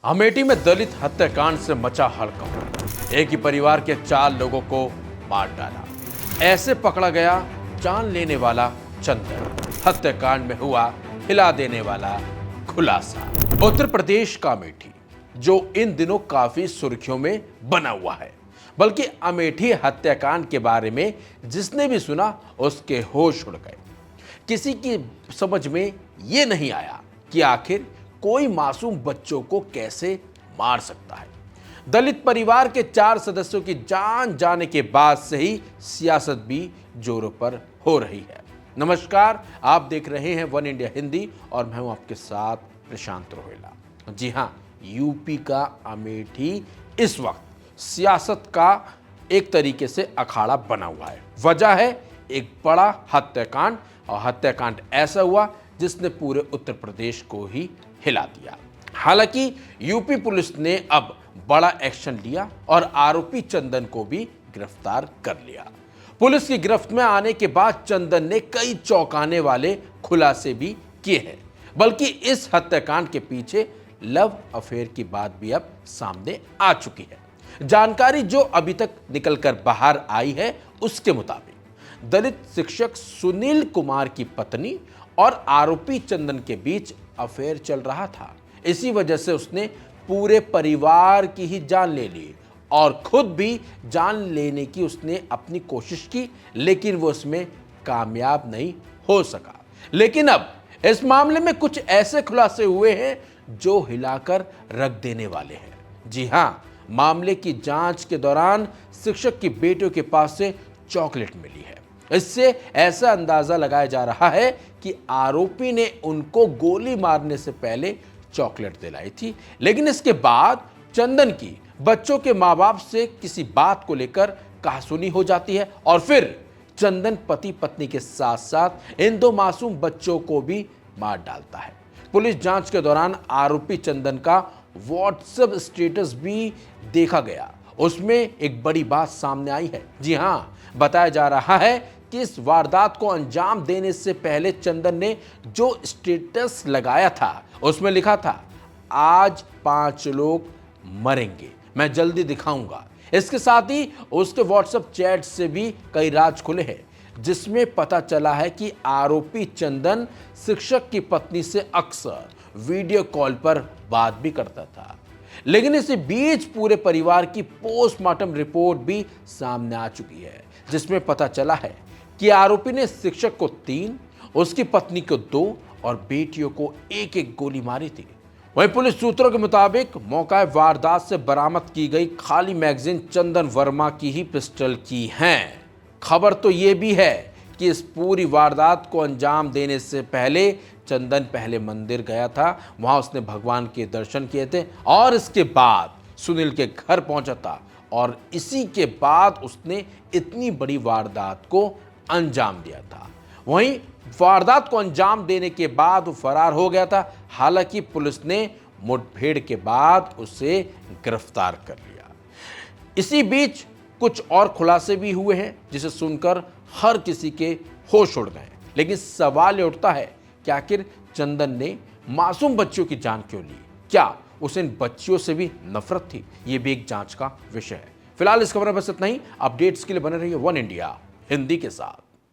अमेठी में दलित हत्याकांड से मचा हड़कंप। एक ही परिवार के 4 लोगों को मार डाला। ऐसे पकड़ा गया जान लेने वाला चंदन। हत्याकांड में हुआ हिला देने वाला खुलासा। उत्तर प्रदेश का अमेठी, जो इन दिनों काफी सुर्खियों में बना हुआ है, बल्कि अमेठी हत्याकांड के बारे में जिसने भी सुना उसके होश उड़ गए। किसी की समझ में ये नहीं आया कि आखिर कोई मासूम बच्चों को कैसे मार सकता है। दलित परिवार के 4 सदस्यों की जान जाने के बाद से ही सियासत भी जोरों पर हो रही है। नमस्कार, आप देख रहे हैं वन इंडिया हिंदी और मैं हूं आपके साथ प्रशांत रोहिला। जी हां, यूपी का अमेठी इस वक्त सियासत का एक तरीके से अखाड़ा बना हुआ है। वजह है एक बड़ा हत्याकांड, और हत्याकांड ऐसा हुआ जिसने पूरे उत्तर प्रदेश को ही हिला दिया। हालांकि यूपी पुलिस ने अब बड़ा एक्शन लिया और आरोपी चंदन को भी गिरफ्तार कर लिया। पुलिस की गिरफ्त में आने के बाद चंदन ने कई चौंकाने वाले खुलासे भी किए हैं। बल्कि इस हत्याकांड के पीछे लव अफेयर की बात भी अब सामने आ चुकी है। जानकारी जो अभी तक निकलकर बाहर आई है उसके मुताबिक दलित शिक्षक सुनील कुमार की पत्नी और आरोपी चंदन के बीच अफेयर चल रहा था। इसी वजह से उसने पूरे परिवार की ही जान ले ली और खुद भी जान लेने की उसने अपनी कोशिश की, लेकिन वो उसमें कामयाब नहीं हो सका। लेकिन अब इस मामले में कुछ ऐसे खुलासे हुए हैं जो हिलाकर रख देने वाले हैं। जी हां, मामले की जांच के दौरान शिक्षक की बेटियों के पास से चॉकलेट मिली है। इससे ऐसा अंदाजा लगाया जा रहा है कि आरोपी ने उनको गोली मारने से पहले चॉकलेट दिलाई थी, लेकिन इसके बाद चंदन की बच्चों के मां बाप से किसी बात को लेकर कहासुनी हो जाती है और फिर चंदन पति पत्नी के साथ साथ इन 2 मासूम बच्चों को भी मार डालता है। पुलिस जांच के दौरान आरोपी चंदन का व्हाट्सएप स्टेटस भी देखा गया। उसमें एक बड़ी बात सामने आई है। जी हां, बताया जा रहा है कि इस वारदात को अंजाम देने से पहले चंदन ने जो स्टेटस लगाया था उसमें लिखा था, आज 5 लोग मरेंगे, मैं जल्दी दिखाऊंगा। इसके साथ ही उसके व्हाट्सएप चैट से भी कई राज खुले हैं, जिसमें पता चला है कि आरोपी चंदन शिक्षक की पत्नी से अक्सर वीडियो कॉल पर बात भी करता था। लेकिन इसी बीच पूरे परिवार की पोस्टमार्टम रिपोर्ट भी सामने आ चुकी है, जिसमें पता चला है कि आरोपी ने शिक्षक को 3, उसकी पत्नी को 2 और बेटियों को 1-1 गोली मारी थी। वहीं पुलिस सूत्रों के मुताबिक मौका वारदात से बरामद की गई खाली मैगजीन चंदन वर्मा की ही पिस्टल की हैं। खबर तो यह भी है कि इस पूरी वारदात को अंजाम देने से पहले चंदन पहले मंदिर गया था, वहां उसने भगवान के दर्शन किए थे और इसके बाद सुनील के घर पहुंचा था और इसी के बाद उसने इतनी बड़ी वारदात को अंजाम दिया था। वहीं वारदात को अंजाम देने के बाद वो फरार हो गया था। हालांकि पुलिस ने मुठभेड़ के बाद उसे गिरफ्तार कर लिया। इसी बीच कुछ और खुलासे भी हुए हैं जिसे सुनकर हर किसी के होश उड़ गए। लेकिन सवाल ये उठता है कि आखिर चंदन ने मासूम बच्चों की जान क्यों ली? क्या उसे इन बच्चियों से भी नफरत थी? ये भी एक जांच का विषय है। फिलहाल इस खबर में बस इतना ही। अपडेट्स के लिए बने रहिए वन इंडिया हिंदी के साथ।